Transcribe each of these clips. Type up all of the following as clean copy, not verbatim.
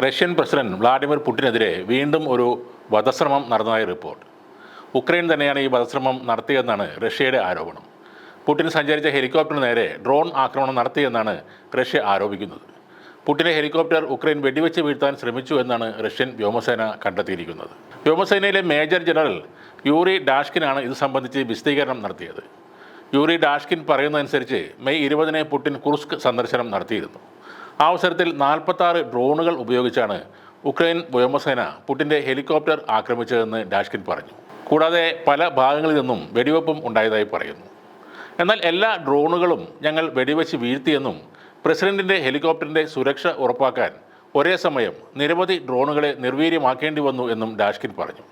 Russian president Vladimir പുടിനെതിരെ വീണ്ടും ഒരു വധശ്രമം നടന്നതായി റിപ്പോർട്ട്. ഉക്രൈൻ തന്നെയാണ് ഈ വധശ്രമം നടത്തിയതെന്നാണ് റഷ്യയുടെ ആരോപണം. പുടിൻ സഞ്ചരിച്ച ഹെലികോപ്റ്ററിന് നേരെ ഡ്രോൺ ആക്രമണം നടത്തിയെന്നാണ് റഷ്യ ആരോപിക്കുന്നത്. പുടിന്റെ ഹെലികോപ്റ്റർ ഉക്രൈൻ വെടിവെച്ച് വീഴ്ത്താൻ ശ്രമിച്ചു എന്നാണ് റഷ്യൻ വ്യോമസേന കണ്ടെത്തിയിരിക്കുന്നത്. വ്യോമസേനയിലെ മേജർ ജനറൽ യൂറി ഡാഷ്കിനാണ് ഇത് സംബന്ധിച്ച് വിശദീകരണം നടത്തിയത്. യൂറി ഡാഷ്കിൻ പറയുന്നതനുസരിച്ച് മെയ് 20-ന് പുടിൻ കുർസ്ക് സന്ദർശനം നടത്തിയിരുന്നു. ആ അവസരത്തിൽ 46 ഡ്രോണുകൾ ഉപയോഗിച്ചാണ് ഉക്രൈൻ വ്യോമസേന പുടിൻ്റെ ഹെലികോപ്റ്റർ ആക്രമിച്ചതെന്ന് ഡാഷ്കിൻ പറഞ്ഞു. കൂടാതെ പല ഭാഗങ്ങളിൽ നിന്നും വെടിവെപ്പും ഉണ്ടായതായി പറയുന്നു. എന്നാൽ എല്ലാ ഡ്രോണുകളും ഞങ്ങൾ വെടിവെച്ച് വീഴ്ത്തിയെന്നും പ്രസിഡന്റിൻ്റെ ഹെലികോപ്റ്ററിൻ്റെ സുരക്ഷ ഉറപ്പാക്കാൻ ഒരേ സമയം നിരവധി ഡ്രോണുകളെ നിർവീര്യമാക്കേണ്ടി വന്നു എന്നും ഡാഷ്കിൻ പറഞ്ഞു.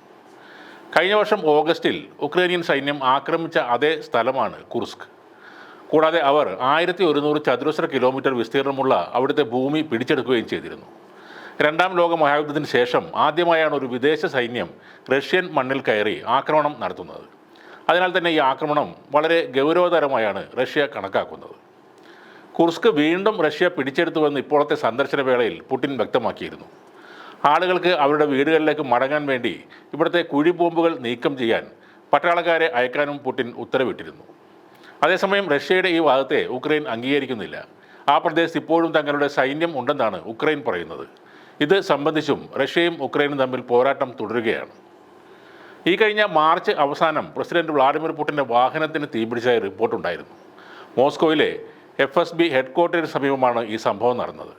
കഴിഞ്ഞ വർഷം ഓഗസ്റ്റിൽ ഉക്രൈനിയൻ സൈന്യം ആക്രമിച്ച അതേ സ്ഥലമാണ് കുർസ്ക്. കൂടാതെ അവർ 1100 ചതുരശ്ര കിലോമീറ്റർ വിസ്തീർണമുള്ള അവിടുത്തെ ഭൂമി പിടിച്ചെടുക്കുകയും ചെയ്തിരുന്നു. രണ്ടാം ലോക മഹായുദ്ധത്തിന് ശേഷം ആദ്യമായാണ് ഒരു വിദേശ സൈന്യം റഷ്യൻ മണ്ണിൽ കയറി ആക്രമണം നടത്തുന്നത്. അതിനാൽ തന്നെ ഈ ആക്രമണം വളരെ ഗൗരവതരമായാണ് റഷ്യ കണക്കാക്കുന്നത്. കുർസ്ക് വീണ്ടും റഷ്യ പിടിച്ചെടുത്തുവെന്ന് ഇപ്പോഴത്തെ സന്ദർശന വേളയിൽ പുടിൻ വ്യക്തമാക്കിയിരുന്നു. ആളുകൾക്ക് അവരുടെ വീടുകളിലേക്ക് മടങ്ങാൻ വേണ്ടി ഇവിടുത്തെ കുഴിബോംബുകൾ നീക്കം ചെയ്യാൻ പട്ടാളക്കാരെ അയക്കാനും പുടിൻ ഉത്തരവിട്ടിരുന്നു. അതേസമയം റഷ്യയുടെ ഈ വാദത്തെ ഉക്രൈൻ അംഗീകരിക്കുന്നില്ല. ആ പ്രദേശത്ത് ഇപ്പോഴും തങ്ങളുടെ സൈന്യം ഉണ്ടെന്നാണ് ഉക്രൈൻ പറയുന്നത്. ഇത് സംബന്ധിച്ചും റഷ്യയും ഉക്രൈനും തമ്മിൽ പോരാട്ടം തുടരുകയാണ്. ഈ കഴിഞ്ഞ മാർച്ച് അവസാനം പ്രസിഡന്റ് വ്ളാഡിമിർ പുടിൻ്റെ വാഹനത്തിന് തീപിടിച്ചതായി റിപ്പോർട്ടുണ്ടായിരുന്നു. മോസ്കോയിലെ FSB ഹെഡ്ക്വാർട്ടേഴ്സിന് സമീപമാണ് ഈ സംഭവം നടന്നത്.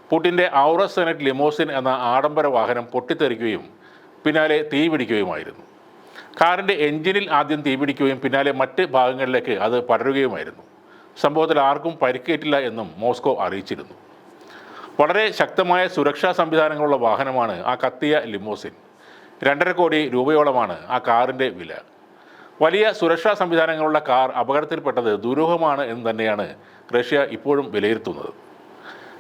പുടിൻ്റെ ഔറസ് സെനറ്റ് ലിമോസിൻ എന്ന ആഡംബര വാഹനം പൊട്ടിത്തെറിക്കുകയും പിന്നാലെ തീപിടിക്കുകയുമായിരുന്നു. കാറിൻ്റെ എഞ്ചിനിൽ ആദ്യം തീപിടിക്കുകയും പിന്നാലെ മറ്റ് ഭാഗങ്ങളിലേക്ക് അത് പടരുകയുമായിരുന്നു. സംഭവത്തിൽ ആർക്കും പരിക്കേറ്റില്ല എന്നും മോസ്കോ അറിയിച്ചിരുന്നു. വളരെ ശക്തമായ സുരക്ഷാ സംവിധാനങ്ങളുള്ള വാഹനമാണ് ആ കത്തിയ ലിമോസിൻ. 2.5 കോടി രൂപയോളമാണ് ആ കാറിൻ്റെ വില. വലിയ സുരക്ഷാ സംവിധാനങ്ങളുള്ള കാർ അപകടത്തിൽപ്പെട്ടത് ദുരൂഹമാണ് എന്ന് തന്നെയാണ് റഷ്യ ഇപ്പോഴും വിലയിരുത്തുന്നത്.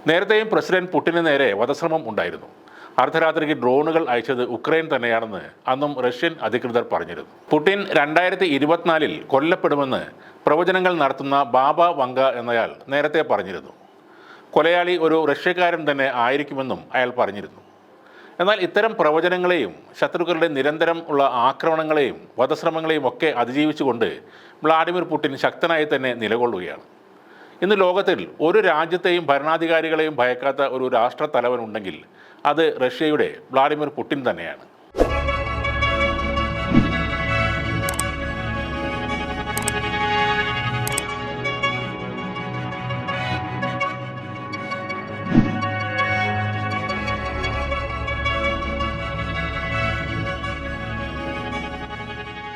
നേരത്തെയും പ്രസിഡന്റ് പുടിന് നേരെ വധശ്രമം ഉണ്ടായിരുന്നു. അർദ്ധരാത്രിക്ക് ഡ്രോണുകൾ അയച്ചത് ഉക്രൈൻ തന്നെയാണെന്ന് അന്നും റഷ്യൻ അധികൃതർ പറഞ്ഞിരുന്നു. പുടിൻ 2024-ൽ കൊല്ലപ്പെടുമെന്ന് പ്രവചനങ്ങൾ നടത്തുന്ന ബാബ വങ്ക എന്നയാൾ നേരത്തെ പറഞ്ഞിരുന്നു. കൊലയാളി ഒരു റഷ്യക്കാരൻ തന്നെ ആയിരിക്കുമെന്നും അയാൾ പറഞ്ഞിരുന്നു. എന്നാൽ ഇത്തരം പ്രവചനങ്ങളെയും ശത്രുക്കളുടെ നിരന്തരം ഉള്ള ആക്രമണങ്ങളെയും വധശ്രമങ്ങളെയും ഒക്കെ അതിജീവിച്ചുകൊണ്ട് വ്ളാഡിമിർ പുടിൻ ശക്തനായി തന്നെ നിലകൊള്ളുകയാണ്. ഇന്ന് ലോകത്തിൽ ഒരു രാജ്യത്തെയും ഭരണാധികാരികളെയും ഭയക്കാത്ത ഒരു രാഷ്ട്രത്തലവൻ ഉണ്ടെങ്കിൽ അത് റഷ്യയുടെ വ്ളാഡിമിർ പുടിൻ തന്നെയാണ്.